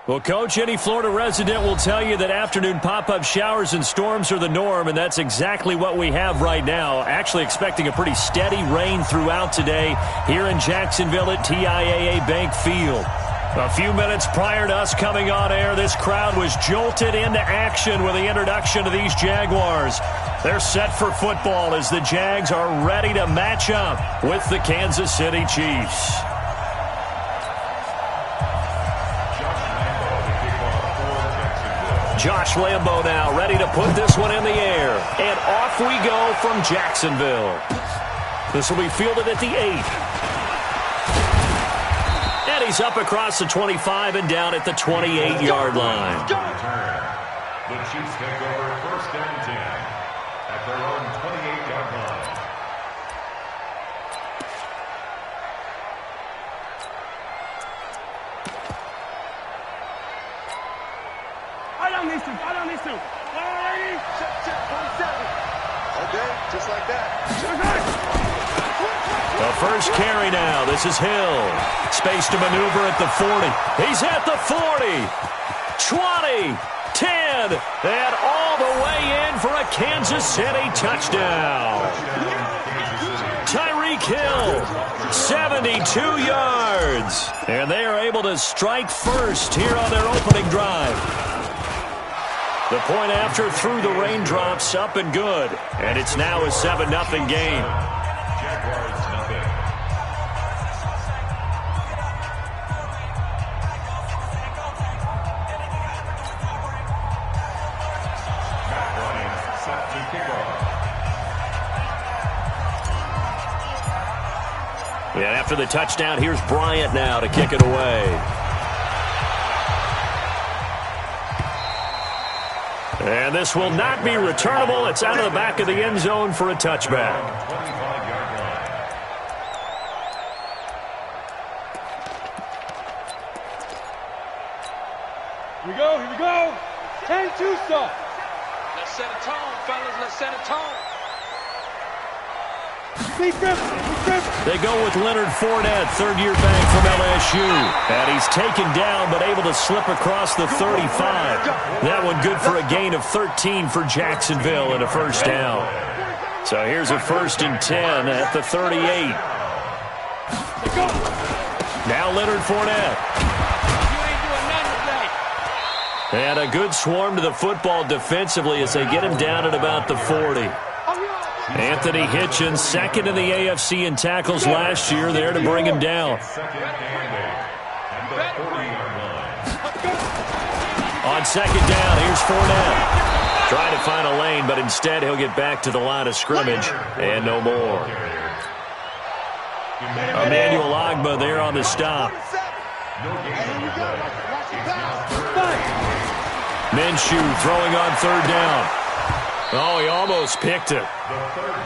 Well, Coach, any Florida resident will tell you that afternoon pop-up showers and storms are the norm, and that's exactly what we have right now. Actually expecting a pretty steady rain throughout today here in Jacksonville at TIAA Bank Field. A few minutes prior to us coming on air, this crowd was jolted into action with the introduction of these Jaguars. They're set for football as the Jags are ready to match up with the Kansas City Chiefs. Josh Lambo now ready to put this one in the air. And off we go from Jacksonville. This will be fielded at the 8. And he's up across the 25 and down at the 28-yard line. The Chiefs take over 1st and 10 at their own 28-yard line. I don't need to. Okay, just like that. The first carry now. This is Hill. Space to maneuver at the 40. He's at the 40. 20. 10. And all the way in for a Kansas City touchdown. Tyreek Hill, 72 yards. And they are able to strike first here on their opening drive. The point after through the raindrops, up and good. And it's now a 7-0 game. Jaguars nothing. Matt Ryan set to kick off. And after the touchdown, here's Bryant now to kick it away. And this will not be returnable. It's out of the back of the end zone for a touchback. 25-yard line. Here we go. 10-2 stop. Let's set a tone, fellas. Let's set a tone. They go with Leonard Fournette, third-year back from LSU. And he's taken down but able to slip across the 35. That one good for a gain of 13 for Jacksonville and a first down. So here's a 1st and 10 at the 38. Now Leonard Fournette. And a good swarm to the football defensively as they get him down at about the 40. Anthony Hitchens, second in the AFC in tackles last year, there to bring him down. On second down, here's Fournette. Trying to find a lane, but instead he'll get back to the line of scrimmage, and no more. Emmanuel Ogbah there on the stop. Minshew throwing on third down. Oh, he almost picked it.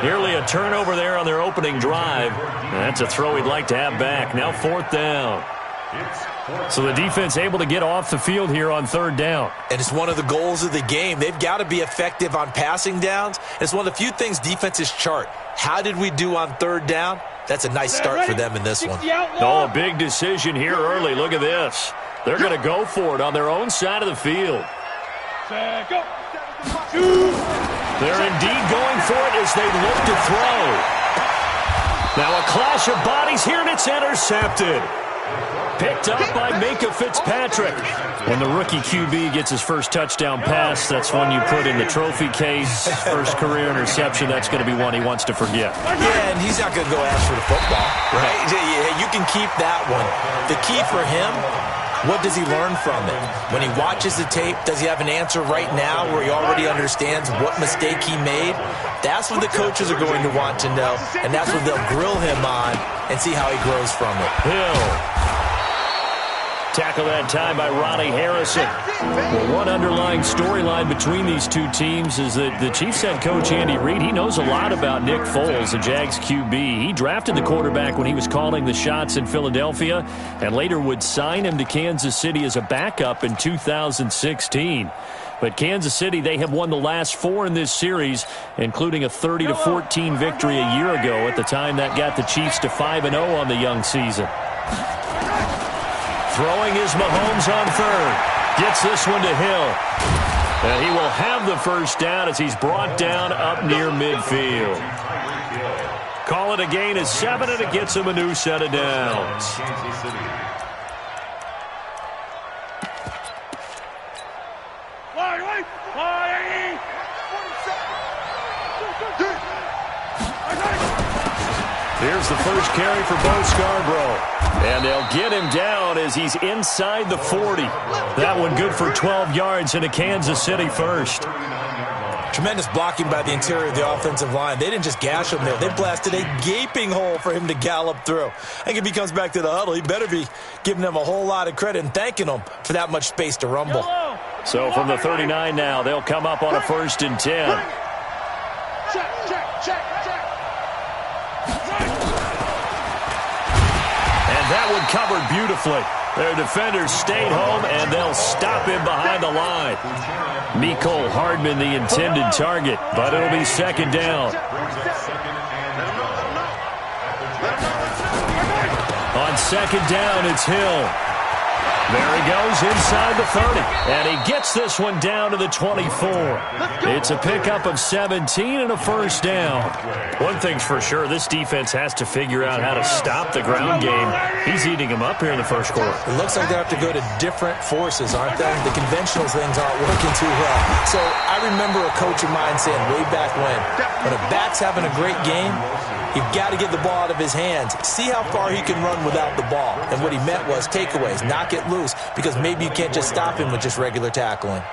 Nearly a turnover there on their opening drive. That's a throw he'd like to have back. Now 4th down. So the defense able to get off the field here on third down. And it's one of the goals of the game. They've got to be effective on passing downs. It's one of the few things defenses chart. How did we do on third down? That's a nice start for them in this one. Oh, a big decision here early. Look at this. They're going to go for it on their own side of the field. Go. They're indeed going for it as they look to throw. Now a clash of bodies here, and it's intercepted. Picked up by Minkah Fitzpatrick. When the rookie QB gets his first touchdown pass, that's one you put in the trophy case. First career interception, that's going to be one he wants to forget. Yeah, and he's not going to go ask for the football, right? You can keep that one. The key for him, what does he learn from it? When he watches the tape, does he have an answer right now where he already understands what mistake he made? That's what the coaches are going to want to know, and that's what they'll grill him on and see how he grows from it. Hill. Tackle that time by Ronnie Harrison. Well, one underlying storyline between these two teams is that the Chiefs head coach Andy Reid, he knows a lot about Nick Foles, the Jags QB. He drafted the quarterback when he was calling the shots in Philadelphia and later would sign him to Kansas City as a backup in 2016. But Kansas City, they have won the last 4 in this series, including a 30-14 victory a year ago. At the time, that got the Chiefs to 5-0 on the young season. Throwing is Mahomes on third. Gets this one to Hill. And he will have the first down as he's brought down up near midfield. Call it a gain of 7, and it gets him a new set of downs. Here's the first carry for Bo Scarborough. And they'll get him down as he's inside the 40. That one good for 12 yards and a Kansas City first. Tremendous blocking by the interior of the offensive line. They didn't just gash him there. They blasted a gaping hole for him to gallop through. I think if he comes back to the huddle, he better be giving them a whole lot of credit and thanking them for that much space to rumble. So from the 39 now, they'll come up on a 1st and 10. That one covered beautifully. Their defenders stayed home, and they'll stop him behind the line. Mecole Hardman, the intended target, but it'll be 2nd down. On 2nd down, it's Hill. There he goes inside the 30, and he gets this one down to the 24. It's a pickup of 17 and a first down. One thing's for sure, this defense has to figure out how to stop the ground game. He's eating them up here in the first quarter. It looks like they have to go to different forces, aren't they? The conventional things aren't working too well. So I remember a coach of mine saying way back when a back's having a great game, you've got to get the ball out of his hands. See how far he can run without the ball. And what he meant was takeaways, knock it loose, because maybe you can't just stop him with just regular tackling.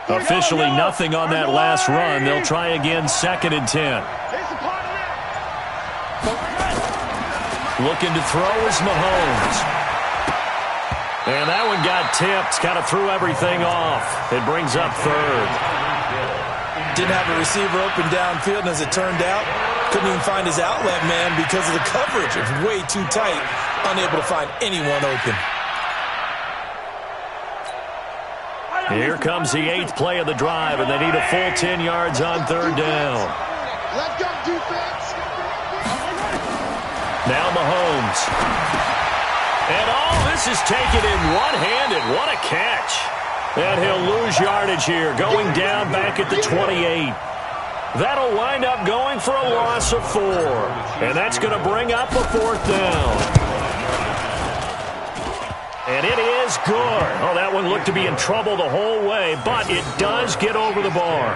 Officially nothing on that last run. They'll try again, 2nd and 10. Looking to throw is Mahomes. And that one got tipped, kind of threw everything off. It brings up 3rd. Didn't have a receiver open downfield, and as it turned out, couldn't even find his outlet man because of the coverage. It was way too tight, unable to find anyone open. Here comes the 8th play of the drive, and they need a full 10 yards on 3rd down. Let's go, defense. Now Mahomes. And all this is taken in one-handed. What a catch. And he'll lose yardage here, going down back at the 28. That'll wind up going for a loss of 4. And that's going to bring up a 4th down. And it is good. Oh, that one looked to be in trouble the whole way, but it does get over the bar.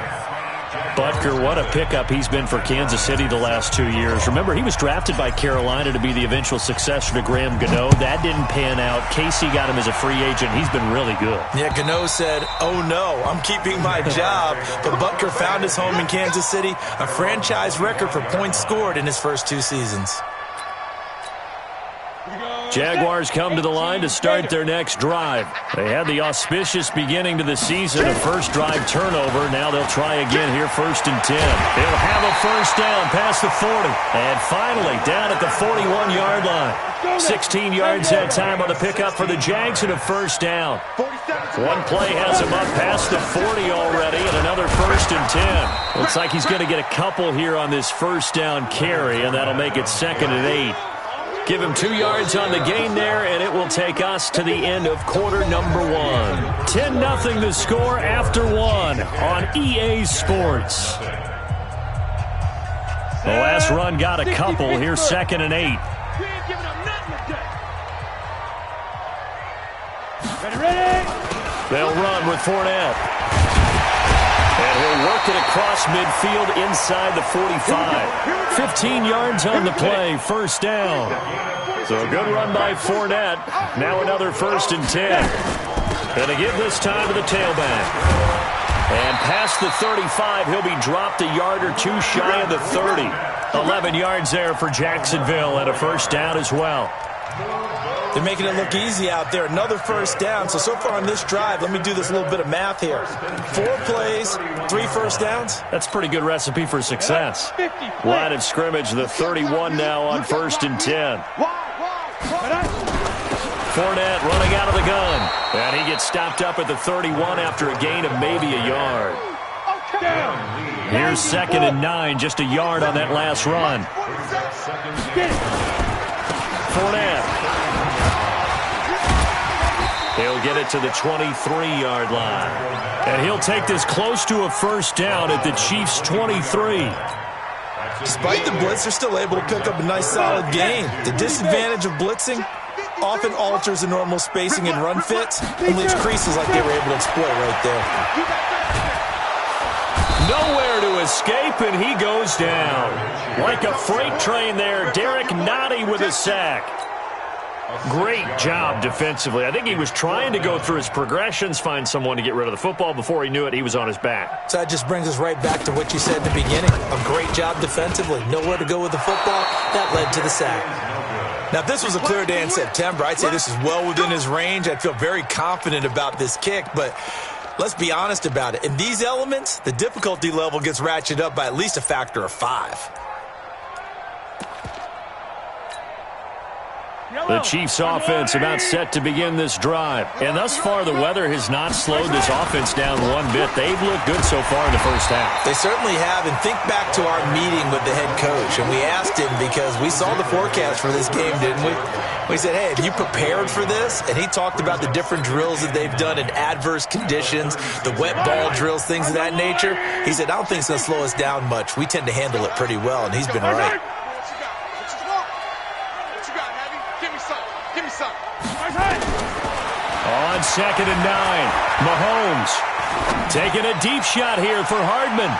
Butker, what a pickup he's been for Kansas City the last 2 years. Remember, he was drafted by Carolina to be the eventual successor to Graham Gano. That didn't pan out. Casey got him as a free agent. He's been really good. Yeah, Gano said, oh no, I'm keeping my job. But Butker found his home in Kansas City, a franchise record for points scored in his first 2 seasons. Jaguars come to the line to start their next drive. They had the auspicious beginning to the season, a first drive turnover. Now they'll try again here, 1st and 10. They'll have a first down past the 40. And finally, down at the 41-yard line. 16 yards that time on the pickup for the Jags and a first down. One play has him up past the 40 already, and another 1st and 10. Looks like he's going to get a couple here on this first down carry, and that'll make it 2nd and 8. Give him 2 yards on the gain there, and it will take us to the end of quarter number 1. 10-0 the score after 1 on EA Sports. The last run got a couple. Here's 2nd and 8. They'll run with Fournette. And he'll work it across midfield inside the 45. 15 yards on the play, first down. So a good run by Fournette. Now another 1st and 10. And to give this time to the tailback. And past the 35, he'll be dropped a yard or 2 shy of the 30. 11 yards there for Jacksonville and a first down as well. They're making it look easy out there. Another first down. So far on this drive, let me do this little bit of math here. 4 plays, 3 first downs. That's a pretty good recipe for success. Line of scrimmage, the 31 now on 1st and 10. Fournette running out of the gun. And he gets stopped up at the 31 after a gain of maybe a yard. Here's 2nd and 9, just a yard on that last run. Fournette. He'll get it to the 23-yard line. And he'll take this close to a first down at the Chiefs' 23. Despite the blitz, they're still able to pick up a nice solid gain. The disadvantage of blitzing often alters the normal spacing and run fits and leaves creases like they were able to exploit right there. Nowhere to escape, and he goes down. Like a freight train there, Derek Nottie with a sack. Great job defensively. I think he was trying to go through his progressions, find someone to get rid of the football. Before he knew it, he was on his back. So that just brings us right back to what you said in the beginning. A great job defensively. Nowhere to go with the football. That led to the sack. Now, if this was a clear day in September, I'd say this is well within his range. I'd feel very confident about this kick, but let's be honest about it. In these elements, the difficulty level gets ratcheted up by at least a factor of 5. The Chiefs' offense about set to begin this drive. And thus far, the weather has not slowed this offense down one bit. They've looked good so far in the first half. They certainly have. And think back to our meeting with the head coach. And we asked him because we saw the forecast for this game, didn't we? We said, hey, have you prepared for this? And he talked about the different drills that they've done in adverse conditions, the wet ball drills, things of that nature. He said, I don't think it's going to slow us down much. We tend to handle it pretty well, and he's been right. On 2nd and 9, Mahomes taking a deep shot here for Hardman.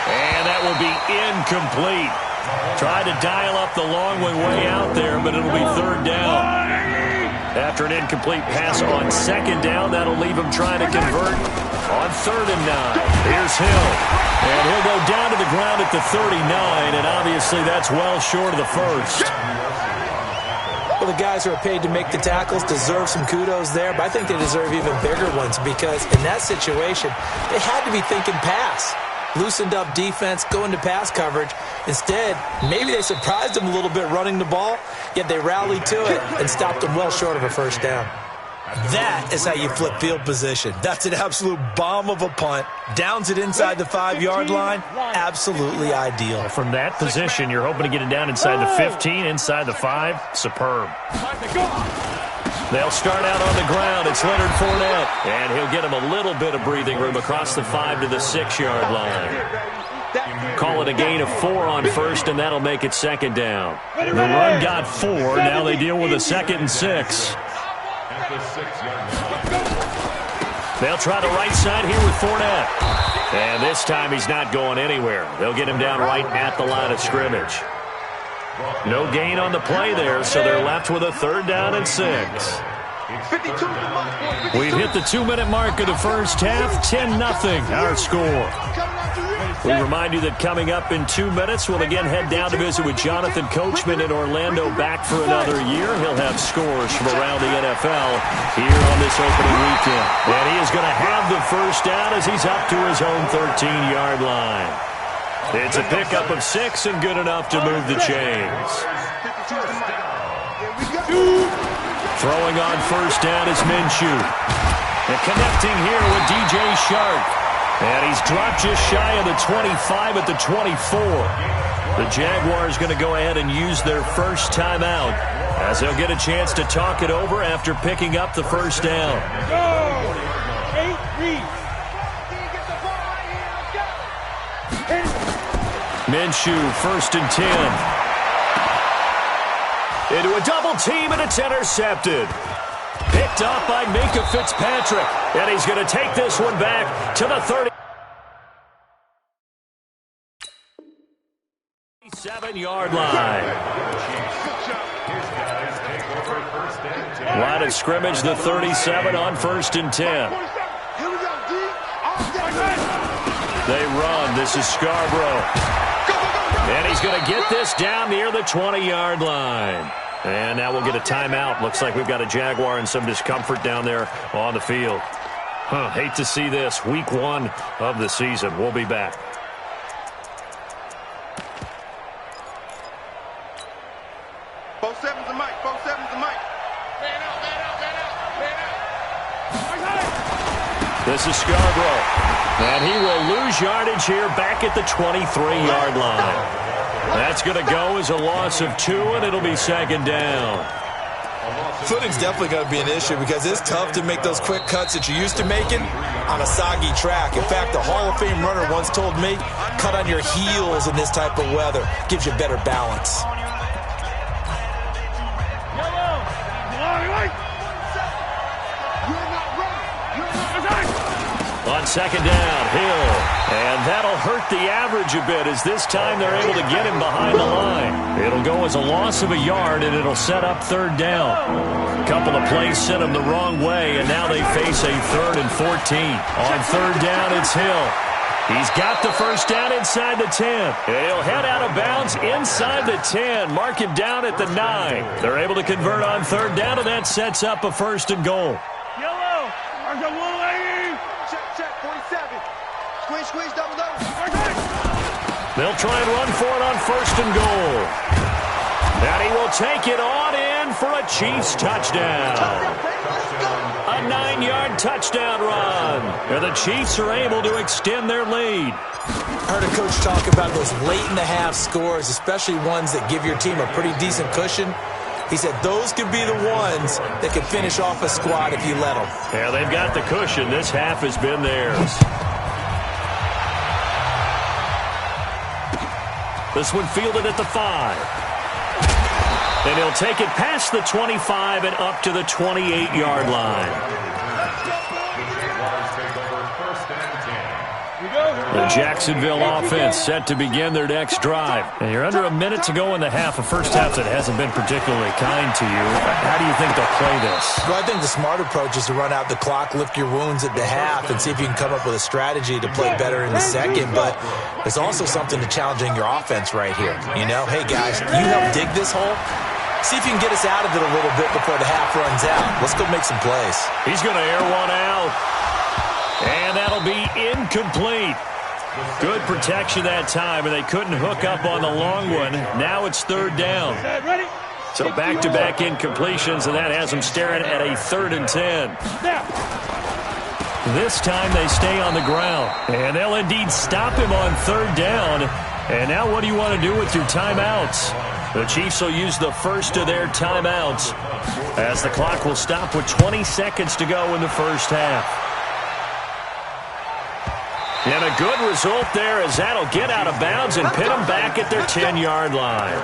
And that will be incomplete. Tried to dial up the long way out there, but it'll be 3rd down. After an incomplete pass on 2nd down, that'll leave him trying to convert on 3rd and 9. Here's Hill. And he'll go down to the ground at the 39, and obviously that's well short of the first. Well, the guys who are paid to make the tackles deserve some kudos there, but I think they deserve even bigger ones because in that situation, they had to be thinking pass. Loosened up defense, going to pass coverage. Instead, maybe they surprised them a little bit running the ball, yet they rallied to it and stopped them well short of a first down. That is how you flip field position. That's an absolute bomb of a punt. Downs it inside the 5-yard line. Absolutely ideal. From that position, you're hoping to get it down inside the 15, inside the 5. Superb. They'll start out on the ground. It's Leonard Fournette. And he'll get him a little bit of breathing room across the 5 to the 6-yard line. Call it a gain of 4 on first, and that'll make it 2nd down. The run got 4. Now they deal with a 2nd and 6. They'll try the right side here with Fournette. And this time he's not going anywhere. They'll get him down right at the line of scrimmage. No gain on the play there, so they're left with a 3rd down and 6. We've hit the 2-minute mark of the first half. 10-0 our score. We remind you that coming up in 2 minutes, we'll again head down to visit with Jonathan Coachman in Orlando, back for another year. He'll have scores from around the NFL here on this opening weekend. And he is going to have the first down as he's up to his own 13-yard line. It's a pickup of 6 and good enough to move the chains. Throwing on first down is Minshew. And connecting here with DJ Shark. And he's dropped just shy of the 25 at the 24. The Jaguars going to go ahead and use their first timeout as they'll get a chance to talk it over after picking up the first down. Minshew, 1st and 10. Into a double team, and it's intercepted. Picked off by Minkah Fitzpatrick. And he's going to take this one back to the 37-yard line. Line of scrimmage, the 37 on 1st and 10. They run. This is Scarborough. And he's going to get this down near the 20-yard line. And now we'll get a timeout. Looks like we've got a Jaguar in some discomfort down there on the field. Hate to see this. Week 1 of the season. We'll be back. Both 4-7's the mic. 4-7's the mic. Man out, man out, man out, man out. This is Scarborough. And he will lose yardage here back at the 23-yard line. That's going to go as a loss of 2, and it'll be second down. Footing's definitely going to be an issue because it's tough to make those quick cuts that you're used to making on a soggy track. In fact, a Hall of Fame runner once told me, cut on your heels in this type of weather. Gives you better balance. On second down, Hill. And that'll hurt the average a bit as this time they're able to get him behind the line. It'll go as a loss of a yard, and it'll set up third down. A couple of plays sent him the wrong way, and now they face a 3rd and 14. On third down, it's Hill. He's got the first down inside the 10. He'll head out of bounds inside the 10. Mark him down at the 9. They're able to convert on third down, and that sets up a 1st and goal. Yellow. There's a 180. Check, 47. Squeeze, double. They'll try and run for it on 1st and goal. And he will take it on in for a Chiefs touchdown. A 9-yard touchdown run. And the Chiefs are able to extend their lead. I heard a coach talk about those late-in-the-half scores, especially ones that give your team a pretty decent cushion. He said those could be the ones that could finish off a squad if you let them. Yeah, they've got the cushion. This half has been theirs. This one fielded at the 5. And he'll take it past the 25 and up to the 28-yard line. The Jacksonville offense set to begin their next drive. And you're under a minute to go in the half, a first half that hasn't been particularly kind to you. How do you think they'll play this? Well, I think the smart approach is to run out the clock, lick your wounds at the half, and see if you can come up with a strategy to play better in the second. But there's also something to challenging your offense right here. You know, hey, guys, you help dig this hole. See if you can get us out of it a little bit before the half runs out. Let's go make some plays. He's going to air one out. And that'll be incomplete. Good protection that time, and they couldn't hook up on the long one. Now it's third down. So back-to-back incompletions, and that has them staring at a 3rd and 10. This time they stay on the ground, and they'll indeed stop him on third down. And now what do you want to do with your timeouts? The Chiefs will use the first of their timeouts as the clock will stop with 20 seconds to go in the first half. And a good result there as that'll get out of bounds and pin them back at their 10-yard line.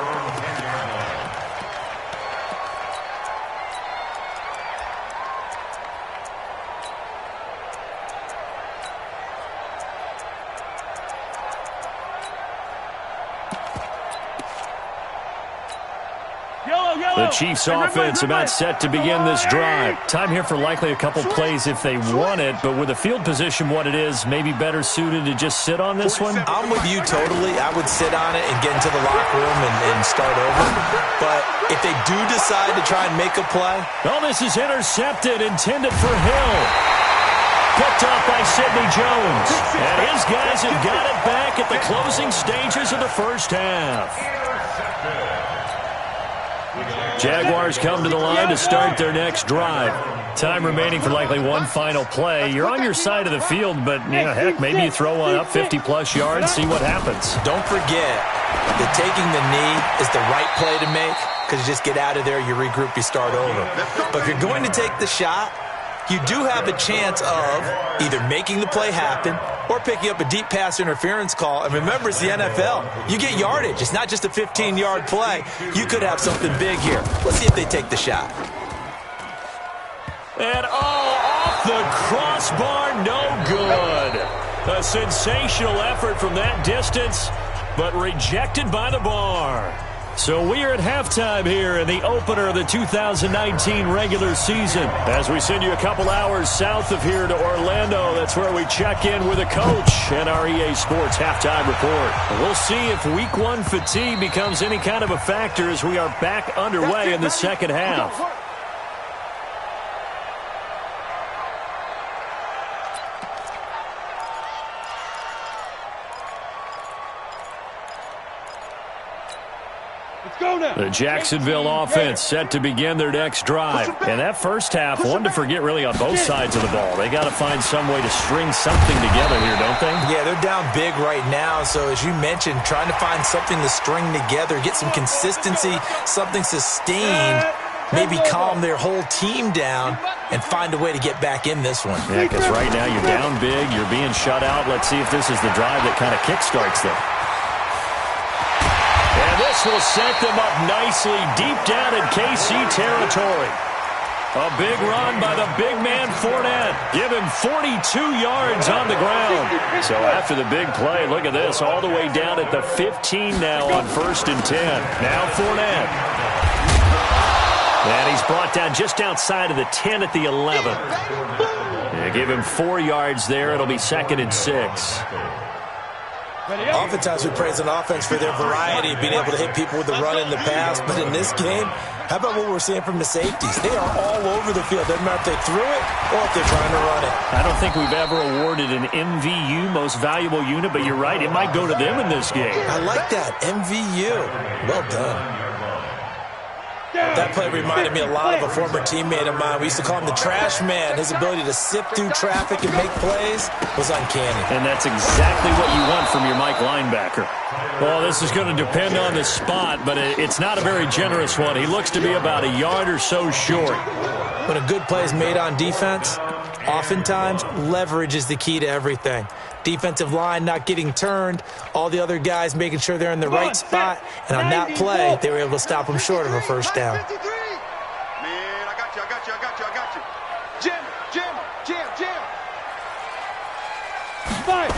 The Chiefs offense about set to begin this drive. Time here for likely a couple plays if they want it, but with the field position what it is, maybe better suited to just sit on this one? I'm with you totally. I would sit on it and get into the locker room and start over. But if they do decide to try and make a play. Oh, this is intercepted, intended for Hill. Picked off by Sidney Jones. And his guys have got it back at the closing stages of the first half. Jaguars come to the line to start their next drive. Time remaining for likely one final play. You're on your side of the field, but, you know, heck, maybe you throw one up 50-plus yards, see what happens. Don't forget that taking the knee is the right play to make because you just get out of there, you regroup, you start over. But if you're going to take the shot, you do have a chance of either making the play happen or picking up a deep pass interference call. And remember, it's the NFL. You get yardage. It's not just a 15-yard play. You could have something big here. Let's see if they take the shot. And, off the crossbar, no good. A sensational effort from that distance, but rejected by the bar. So we are at halftime here in the opener of the 2019 regular season. As we send you a couple hours south of here to Orlando, that's where we check in with a coach and our EA Sports halftime report. We'll see if week one fatigue becomes any kind of a factor as we are back underway in the second half. Let's go now. The Jacksonville offense set to begin their next drive. And that first half, one to forget really on both sides of the ball. They got to find some way to string something together here, don't they? Yeah, they're down big right now. So as you mentioned, trying to find something to string together, get some consistency, something sustained, maybe calm their whole team down and find a way to get back in this one. Yeah, because right now you're down big, you're being shut out. Let's see if this is the drive that kind of kickstarts them. And this will set them up nicely deep down in KC territory. A big run by the big man Fournette. Give him 42 yards on the ground. So after the big play, look at this, all the way down at the 15 now on 1st and 10. Now Fournette. And he's brought down just outside of the 10 at the 11. Yeah, give him 4 yards there. It'll be 2nd and 6. Oftentimes we praise an offense for their variety, being able to hit people with the run in the pass. But in this game, how about what we're seeing from the safeties? They are all over the field. Doesn't matter if they threw it or if they're trying to run it. I don't think we've ever awarded an MVU, most valuable unit, but you're right, it might go to them in this game. I like that, MVU. Well done. That play reminded me a lot of a former teammate of mine. We used to call him the trash man. His ability to sift through traffic and make plays was uncanny. And that's exactly what you want from your Mike linebacker. Well, this is going to depend on the spot, but it's not a very generous one. He looks to be about a yard or so short. When a good play is made on defense, oftentimes leverage is the key to everything. Defensive line not getting turned, all the other guys making sure they're in the right spot, and on that play, they were able to stop them short of a first down. Man, I got you. Jim. Fight.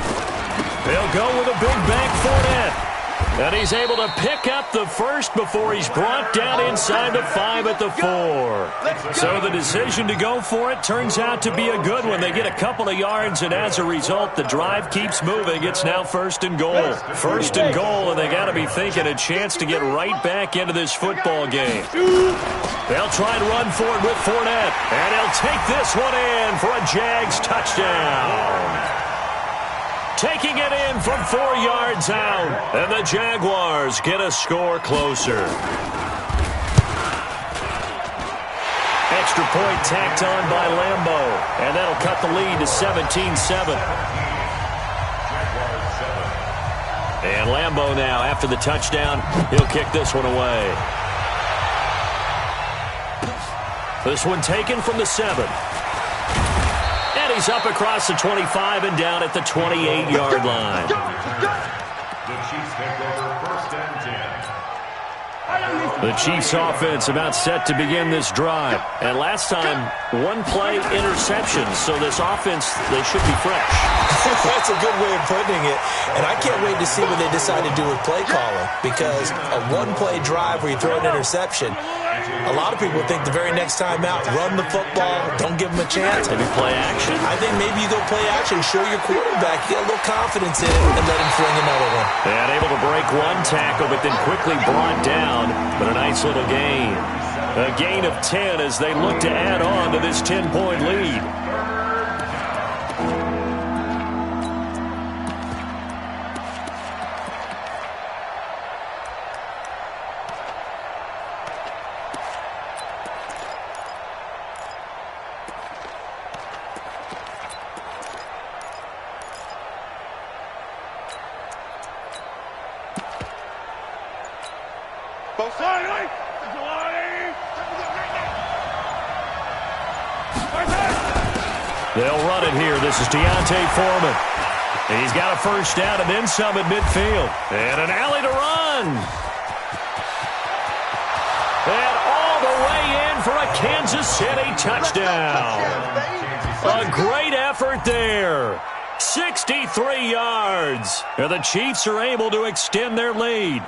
They'll go with a big bank Fournette. And he's able to pick up the first before he's brought down inside the 5 at the 4. So the decision to go for it turns out to be a good one. They get a couple of yards, and as a result, the drive keeps moving. It's now 1st and goal. 1st and goal, and they got to be thinking a chance to get right back into this football game. They'll try and run for it with Fournette, and he'll take this one in for a Jags touchdown. Taking it in from 4 yards out, and the Jaguars get a score closer. Extra point tacked on by Lambo, and that'll cut the lead to 17-7. And Lambo now, after the touchdown, he'll kick this one away. This one taken from the 7. And he's up across the 25 and down at the 28-yard line. The Chiefs take over 1st and 10. The Chiefs offense about set to begin this drive. And last time, one play interception. So this offense, they should be fresh. That's a good way of putting it. And I can't wait to see what they decide to do with play calling. Because a one-play drive where you throw an interception, a lot of people think the very next time out, run the football, don't give them a chance. Maybe play action. I think maybe you go play action, show your quarterback, you get a little confidence in it, and let him fling another one. And able to break one tackle, but then quickly brought down. But a nice little gain. A gain of 10 as they look to add on to this 10-point lead. They'll run it here. This is Deontay Foreman. And he's got a first down and then some at midfield. And an alley to run. And all the way in for a Kansas City touchdown. A great effort there. 63 yards. And the Chiefs are able to extend their lead.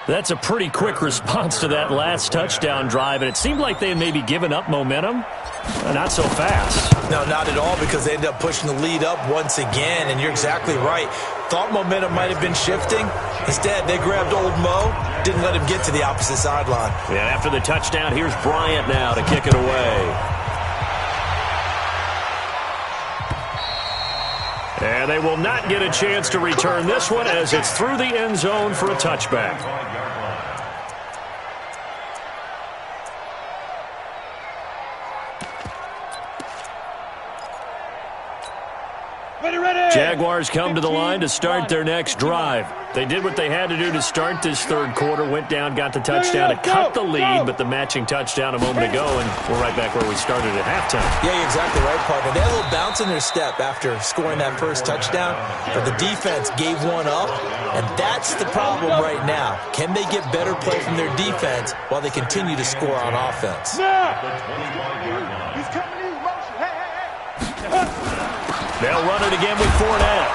That's a pretty quick response to that last touchdown drive, and it seemed like they had maybe given up momentum. Not so fast. No, not at all, because they ended up pushing the lead up once again, and you're exactly right. Thought momentum might have been shifting. Instead, they grabbed old Mo, didn't let him get to the opposite sideline. And after the touchdown, here's Bryant now to kick it away. And they will not get a chance to return this one as it's through the end zone for a touchback. Jaguars come to the line to start their next drive. They did what they had to do to start this third quarter, went down, got the touchdown to cut the lead, but the matching touchdown a moment ago, and we're right back where we started at halftime. Yeah, you're exactly right, partner. They had a little bounce in their step after scoring that first touchdown, but the defense gave one up, and that's the problem right now. Can they get better play from their defense while they continue to score on offense? He's coming in motion. Hey. They'll run it again with Fournette.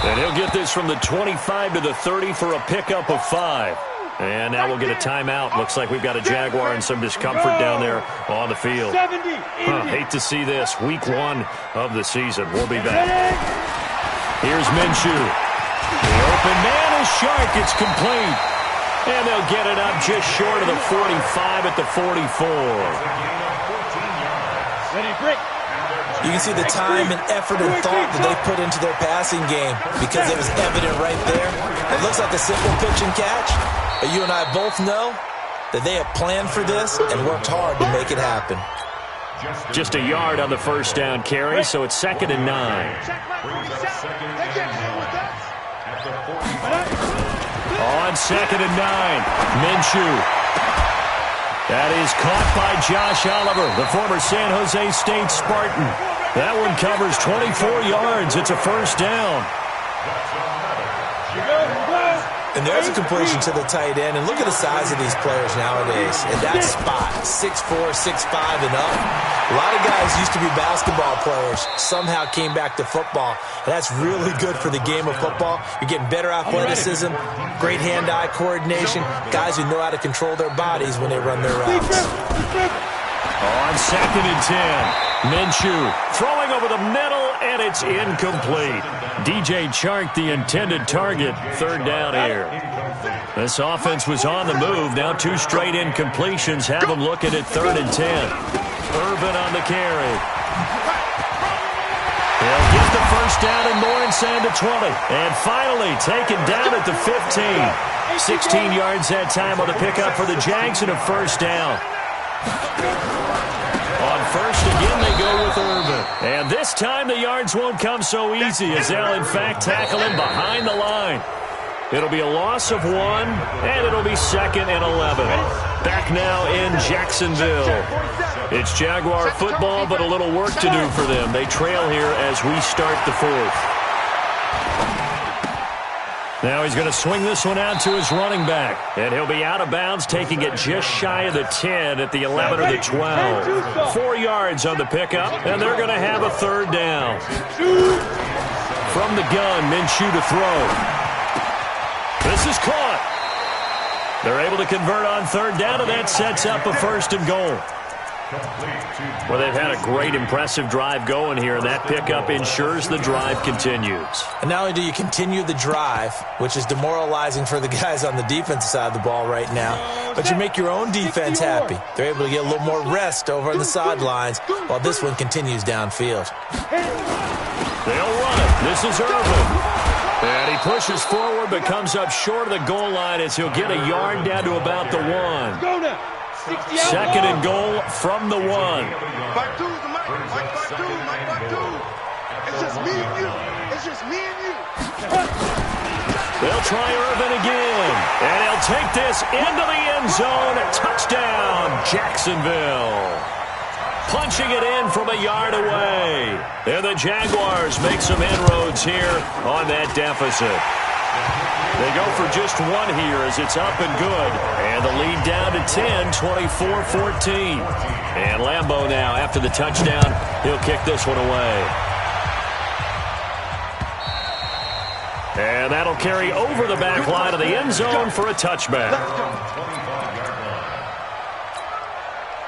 And he'll get this from the 25 to the 30 for a pickup of 5. And now we'll get a timeout. Looks like we've got a Jaguar and some discomfort down there on the field. Hate to see this. Week 1 of the season. We'll be back. Here's Minshew. The open man is Shark. It's complete. And they'll get it up just short of the 45 at the 44. Ready, break. You can see the time and effort and thought that they put into their passing game because it was evident right there. It looks like a simple pitch and catch, but you and I both know that they have planned for this and worked hard to make it happen. Just a yard on the first down carry, so it's 2nd and 9. On 2nd and 9, Minshew. That is caught by Josh Oliver, the former San Jose State Spartan. That one covers 24 yards. It's a first down. And there's a completion to the tight end. And look at the size of these players nowadays. In that spot, 6'4", 6'5", and up. A lot of guys used to be basketball players, somehow came back to football. And that's really good for the game of football. You're getting better athleticism, great hand-eye coordination, guys who know how to control their bodies when they run their routes. On 2nd and 10, Minshew throwing over the middle, and it's incomplete. DJ Chark, the intended target, 3rd down here. This offense was on the move. Now 2 straight incompletions have them looking at 3rd and 10. Urban on the carry. He'll get the first down and more inside the 20. And finally taken down at the 15. 16 yards that time on the pickup for the Jags and a first down. On first again, they go with Urban. And this time the yards won't come so easy as they'll in fact tackle him behind the line. It'll be a loss of 1, and it'll be 2nd and 11. Back now in Jacksonville. It's Jaguar football, but a little work to do for them. They trail here as we start the 4th. Now he's going to swing this one out to his running back. And he'll be out of bounds, taking it just shy of the 10 at the 11 or the 12. 4 yards on the pickup, and they're going to have a 3rd down. From the gun, Minshew to throw. This is caught. They're able to convert on 3rd down, and that sets up a 1st and goal. Well, they've had a great, impressive drive going here, and that pickup ensures the drive continues. And not only do you continue the drive, which is demoralizing for the guys on the defensive side of the ball right now, but you make your own defense happy. They're able to get a little more rest over on the sidelines while this one continues downfield. They'll run it. This is Urban. And he pushes forward but comes up short of the goal line as he'll get a yard down to about the 1. 2nd and goal from the 1. Fight two, the mic. Fight two, Mike. Fight two. It's just me and you. It's just me and you. They'll try Urban again. And he'll take this into the end zone. Touchdown, Jacksonville. Punching it in from a yard away. And the Jaguars make some inroads here on that deficit. They go for just 1 here as it's up and good. And the lead down to 10, 24-14. And Lambeau now, after the touchdown, he'll kick this one away. And that'll carry over the back line of the end zone for a touchback.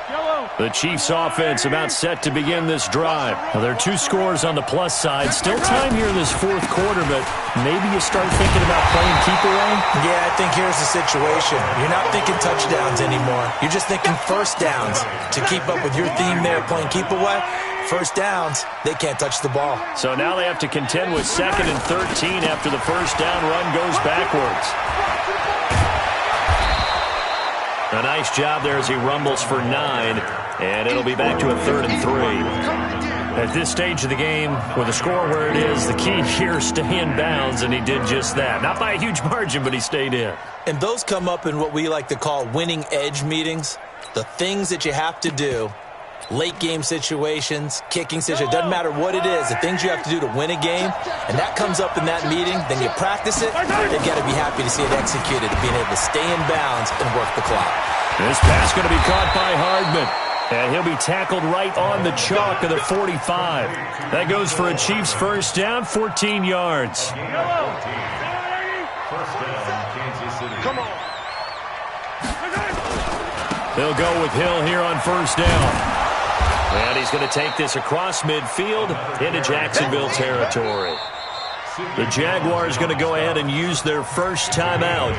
Yellow. The Chiefs offense about set to begin this drive. Now, there are 2 scores on the plus side. Still time here in this fourth quarter, but maybe you start thinking about playing keep away? Yeah, I think here's the situation. You're not thinking touchdowns anymore. You're just thinking first downs. To keep up with your theme there, playing keep away, first downs, they can't touch the ball. So now they have to contend with 2nd and 13 after the first down run goes backwards. A nice job there as he rumbles for 9, and it'll be back to a 3rd and 3. At this stage of the game, with the score where it is, the key here is stay in bounds, and he did just that. Not by a huge margin, but he stayed in. And those come up in what we like to call winning edge meetings. The things that you have to do, late game situations, kicking situations, doesn't matter what it is, the things you have to do to win a game, and that comes up in that meeting, then you practice it, you've got to be happy to see it executed, being able to stay in bounds and work the clock. This pass going to be caught by Hardman, and he'll be tackled right on the chalk of the 45. That goes for a Chiefs first down, 14 yards. First down, Kansas City. Come on. They'll go with Hill here on first down. And he's going to take this across midfield into Jacksonville territory. The Jaguars going to go ahead and use their first timeout.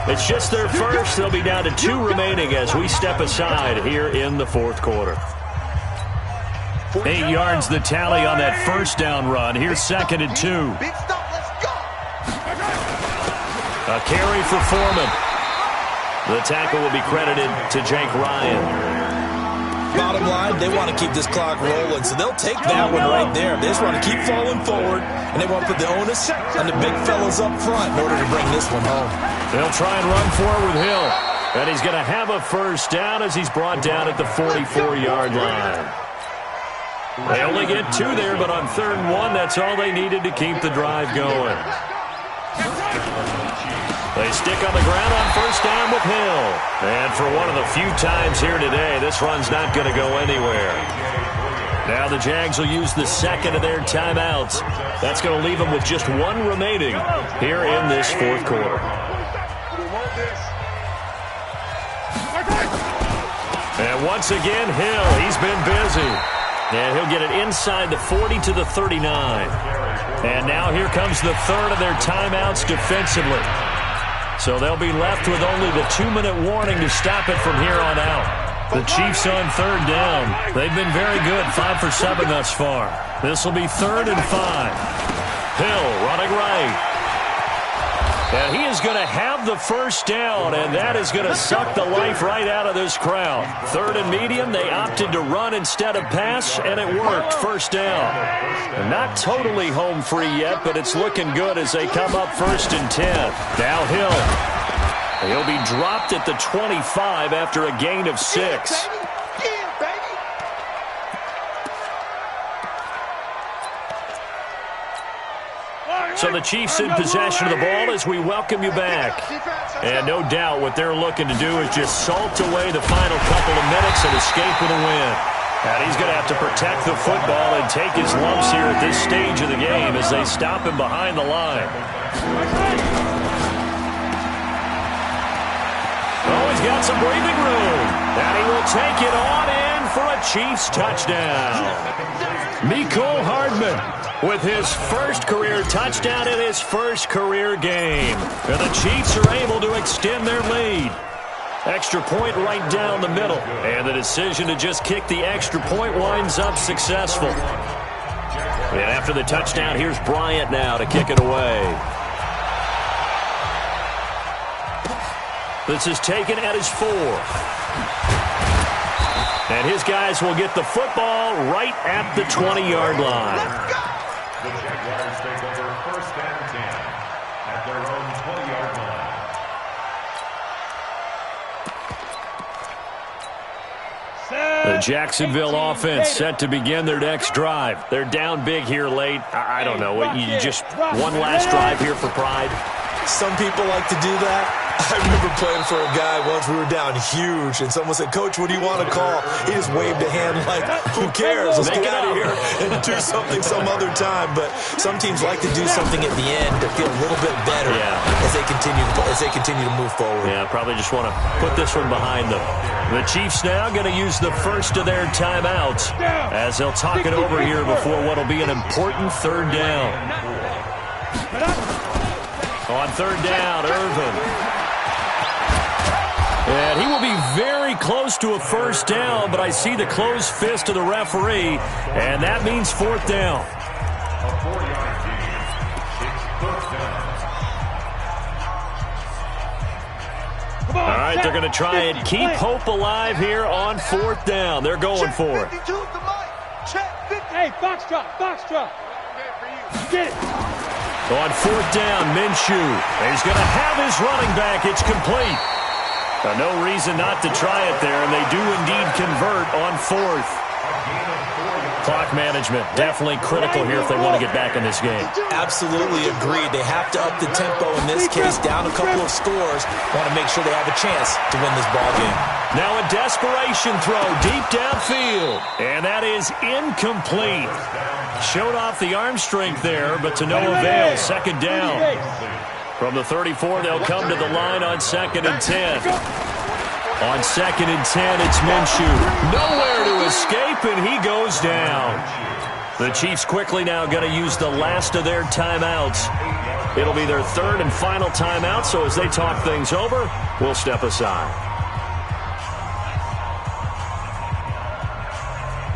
It's just their first. They'll be down to 2 remaining as we step aside here in the fourth quarter. 8 yards the tally on that first down run. Here's 2nd and 2. Big stop, let's go. A carry for Foreman. The tackle will be credited to Jake Ryan. Bottom line, they want to keep this clock rolling, so they'll take that one right there. They just want to keep falling forward, and they want to put the onus on the big fellas up front in order to bring this one home. They'll try and run for it with Hill. And he's going to have a first down as he's brought down at the 44-yard line. They only get 2 there, but on 3rd and 1, that's all they needed to keep the drive going. They stick on the ground on first down with Hill. And for one of the few times here today, this run's not going to go anywhere. Now the Jags will use the 2nd of their timeouts. That's going to leave them with just 1 remaining here in this fourth quarter. And once again, Hill, he's been busy. And he'll get it inside the 40 to the 39. And now here comes the 3rd of their timeouts defensively. So they'll be left with only the 2-minute warning to stop it from here on out. The Chiefs on 3rd down. They've been very good, 5 for 7 thus far. This will be 3rd and 5. Hill running right. And he is going to have the first down, and that is going to suck the life right out of this crowd. 3rd and medium, they opted to run instead of pass, and it worked. First down. And not totally home free yet, but it's looking good as they come up 1st and 10. Now Hill. He'll be dropped at the 25 after a gain of 6. So the Chiefs in possession of the ball as we welcome you back. And no doubt what they're looking to do is just salt away the final couple of minutes and escape with a win. And he's going to have to protect the football and take his lumps here at this stage of the game as they stop him behind the line. Oh, he's got some breathing room. And he will take it on in for a Chiefs touchdown. Mecole Hardman with his first career touchdown in his first career game. And the Chiefs are able to extend their lead. Extra point right down the middle. And the decision to just kick the extra point winds up successful. And after the touchdown, here's Bryant now to kick it away. This is taken at his 4th. And his guys will get the football right at the 20-yard line. The Jaguars take over 1st and 10 at their own 20-yard line. The Jacksonville offense set to begin their next drive. They're down big here late. I don't know. You just one last drive here for pride. Some people like to do that. I remember playing for a guy once. We were down huge, and someone said, "Coach, what do you want to call?" He just waved a hand like, "Who cares? Let's get out of here and do something some other time." But some teams like to do something at the end to feel a little bit better as they continue to move forward. Yeah, probably just want to put this one behind them. The Chiefs now going to use the first of their timeouts as they'll talk it over here before what will be an important third down. On third down, Irvin. And he will be very close to a first down, but I see the closed fist of the referee, and that means fourth down. A 4-yard gain. It's first down. All right, they're going to try and keep hope alive here on fourth down. They're going for it. Hey, foxtrot. Get it. On fourth down, Minshew. He's going to have his running back. It's complete. No reason not to try it there, and they do indeed convert on fourth. Clock management, definitely critical here if they want to get back in this game. Absolutely agreed. They have to up the tempo in this case, down a couple of scores. Want to make sure they have a chance to win this ball game. Now a desperation throw deep downfield, and that is incomplete. Showed off the arm strength there, but to no avail. Second down. From the 34, they'll come to the line on 2nd and 10. On 2nd and 10, it's Minshew. Nowhere to escape, and he goes down. The Chiefs quickly now going to use the last of their timeouts. It'll be their third and final timeout, so as they talk things over, we'll step aside.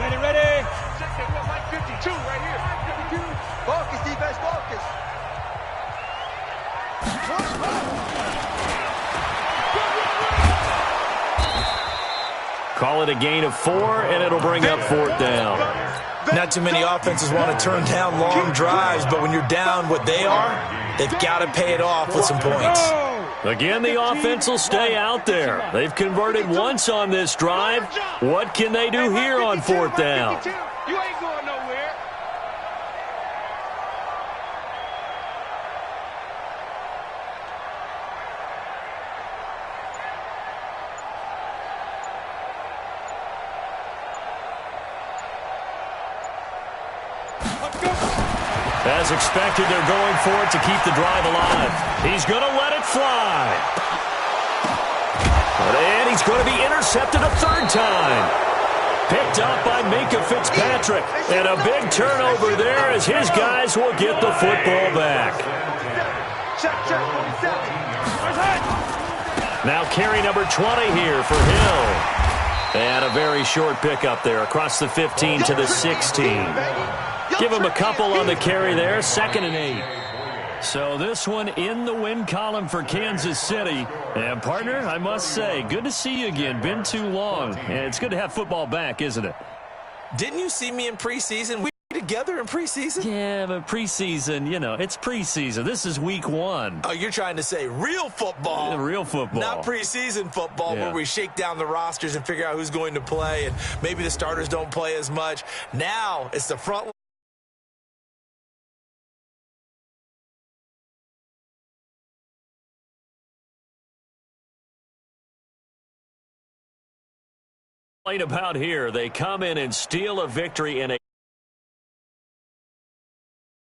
Ready. Like 52 right here. Focus, defense, focus. Call it a gain of 4, and it'll bring up fourth down. Not too many offenses want to turn down long drives, but when you're down what they are, they've got to pay it off with some points. Again, the offense will stay out there. They've converted once on this drive. What can they do here on fourth down? You ain't going nowhere. As expected, they're going for it to keep the drive alive. He's going to let it fly. And he's going to be intercepted a third time. Picked up by Minkah Fitzpatrick. And a big turnover there as his guys will get the football back. Now carry number 20 here for Hill. And a very short pickup there across the 15 to the 16. Give him a couple on the carry there, 2nd and 8. So this one in the win column for Kansas City. And, partner, I must say, good to see you again. Been too long. And it's good to have football back, isn't it? Didn't you see me in preseason? We were together in preseason? Yeah, but preseason, you know, it's preseason. This is week 1. Oh, you're trying to say real football. Yeah, real football. Not preseason football where we shake down the rosters and figure out who's going to play, and maybe the starters don't play as much. Now it's the front about here. They come in and steal a victory in a